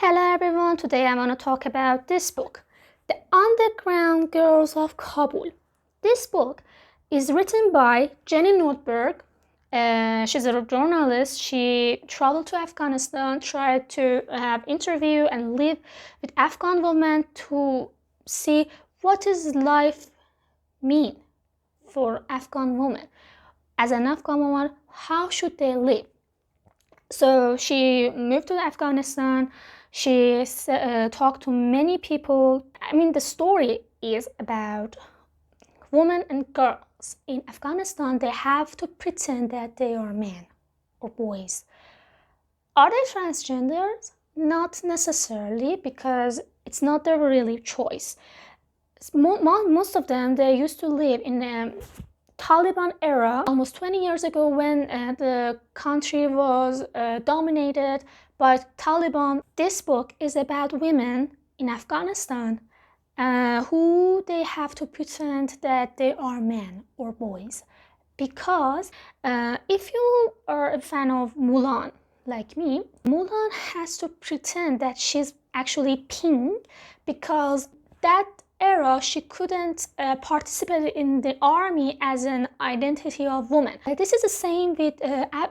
Hello everyone, today I'm going to talk about this book, The Underground Girls of Kabul. This book is written by Jenny Nordberg. She's a journalist. She traveled to Afghanistan, tried to have interview and live with Afghan women to see what does life mean for Afghan women. As an Afghan woman, how should they live? So she moved to Afghanistan. She talked to many people. The story is about women and girls in Afghanistan. They have to pretend that they are men or boys. Are they transgenders? Not necessarily, because it's not their really choice. Most of them, they used to live in the Taliban era, almost 20 years ago, when the country was dominated by Taliban. This book is about women in Afghanistan who they have to pretend that they are men or boys. Because if you are a fan of Mulan, like me, Mulan has to pretend that she's actually pink, because that era she couldn't participate in the army as an identity of woman. This is the same with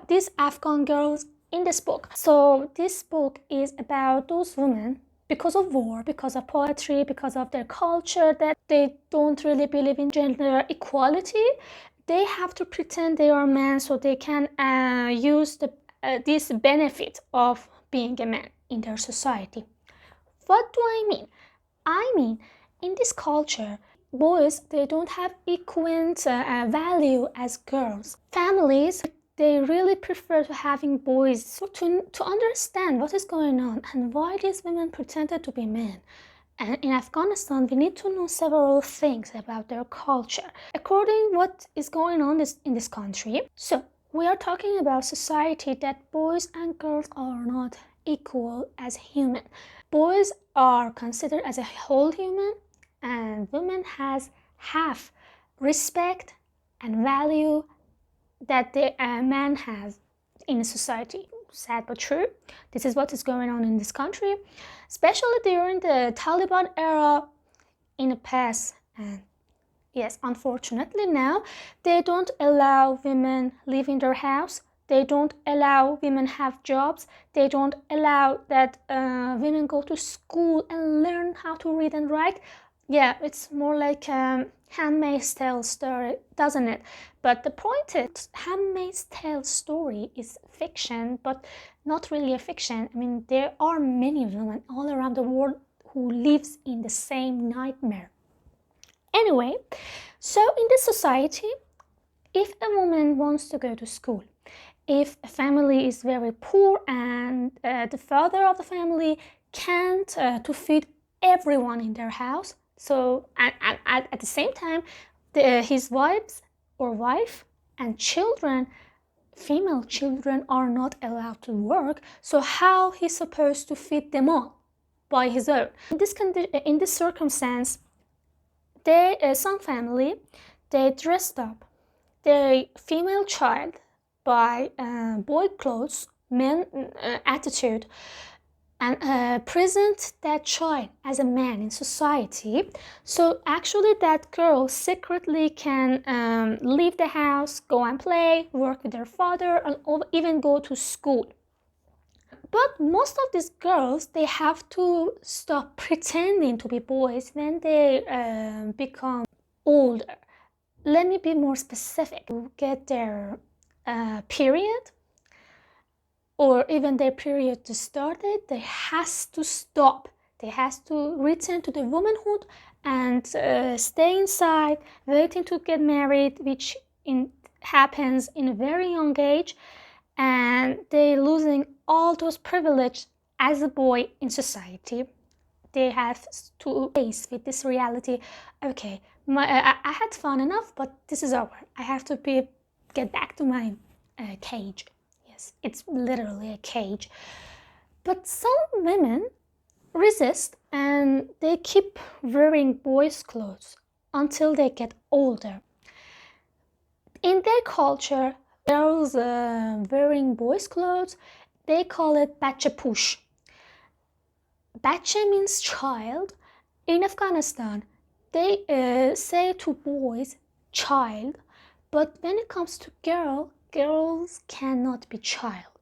these Afghan girls in this book. So this book is about those women, because of war, because of poetry, because of their culture, that they don't really believe in gender equality. They have to pretend they are men so they can use this benefit of being a man in their society. What do I mean? I mean, in this culture, boys, they don't have equal value as girls. Families, they really prefer to having boys. So to understand what is going on and why these women pretended to be men. And in Afghanistan, we need to know several things about their culture, according what is going on in this country. So we are talking about society that boys and girls are not equal as human. Boys are considered as a whole human, and women has half respect and value that the man has in a society. Sad but true. This is what is going on in this country, especially during the Taliban era in the past. And yes, unfortunately now they don't allow women live in their house. They don't allow women have jobs. They don't allow that women go to school and learn how to read and write. Yeah, it's more like Handmaid's Tale story, doesn't it? But the point is, Handmaid's Tale story is fiction, but not really a fiction. There are many women all around the world who lives in the same nightmare. Anyway, so in this society, if a woman wants to go to school, if a family is very poor and the father of the family can't to feed everyone in their house, so at the same time, his wife and children, female children, are not allowed to work. So how he's supposed to feed them all by his own? In this circumstance, some family, they dressed up their female child by boy clothes, men attitude, and present that child as a man in society. So actually that girl secretly can leave the house, go and play, work with their father, and even go to school. But most of these girls, they have to stop pretending to be boys when they become older. Let me be more specific. To get their period, or even their period to start it, they has to stop. They has to return to the womanhood and stay inside, waiting to get married, which happens in a very young age, and they losing all those privileges as a boy in society. They have to face with this reality. Okay, I had fun enough, but this is over. I have to get back to my cage. It's literally a cage. But some women resist and they keep wearing boys' clothes until they get older. In their culture, girls wearing boys' clothes, they call it Bacha Posh. Bacha means child. In Afghanistan, they say to boys child, but when it comes to girls cannot be child.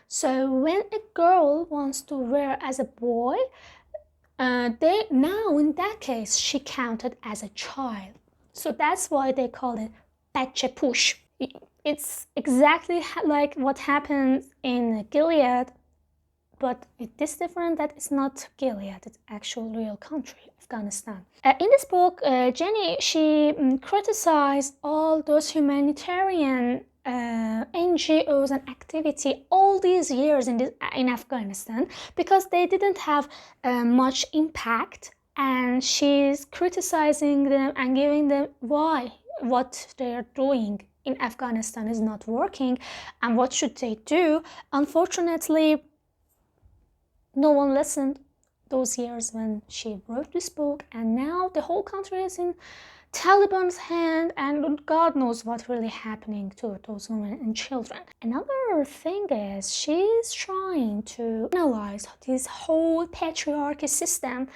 So when a girl wants to wear as a boy, now in that case she counted as a child. So that's why they call it Bacha Posh. It's exactly like what happens in Gilliard, but it is different that it's not Gilliard, it's actual real country, Afghanistan. In this book, Jenny, she criticized all those humanitarian NGOs and activity all these years in Afghanistan because they didn't have much impact, and she's criticizing them and giving them why what they are doing in Afghanistan is not working and what should they do. Unfortunately, no one listened those years when she wrote this book, and now the whole country is in Taliban's hand, and God knows what's really happening to those women and children. Another thing is she's trying to analyze this whole patriarchy system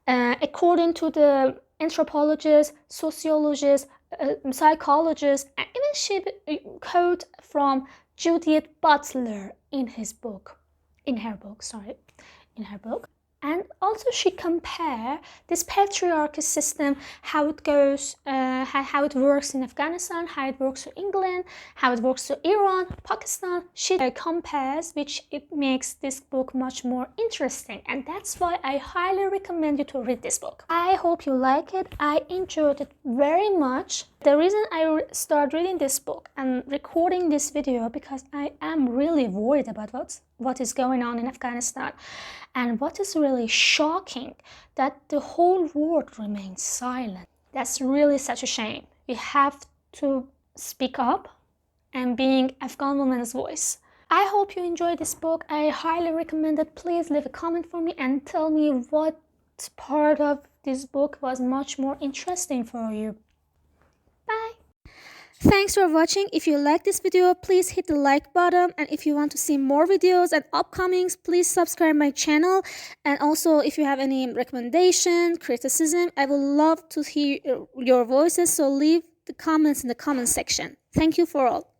according to the anthropologists, sociologists, psychologists, and even she quote from Judith Butler in her book. And also she compare this patriarchy system, how it goes, how it works in Afghanistan, how it works in England, how it works in Iran, Pakistan. She compares, which it makes this book much more interesting, and that's why I highly recommend you to read this book. I hope you like it. I enjoyed it very much. The reason I started reading this book and recording this video because I am really worried about what is going on in Afghanistan. And what is really shocking, that the whole world remains silent. That's really such a shame. We have to speak up and being Afghan woman's voice. I hope you enjoyed this book. I highly recommend it. Please leave a comment for me and tell me what part of this book was much more interesting for you. Bye. Thanks for watching. If you like this video, please hit the like button, and if you want to see more videos and upcomings, please subscribe my channel. And also, if you have any recommendation, criticism, I would love to hear your voices, so leave the comments in the comment section. Thank you for all.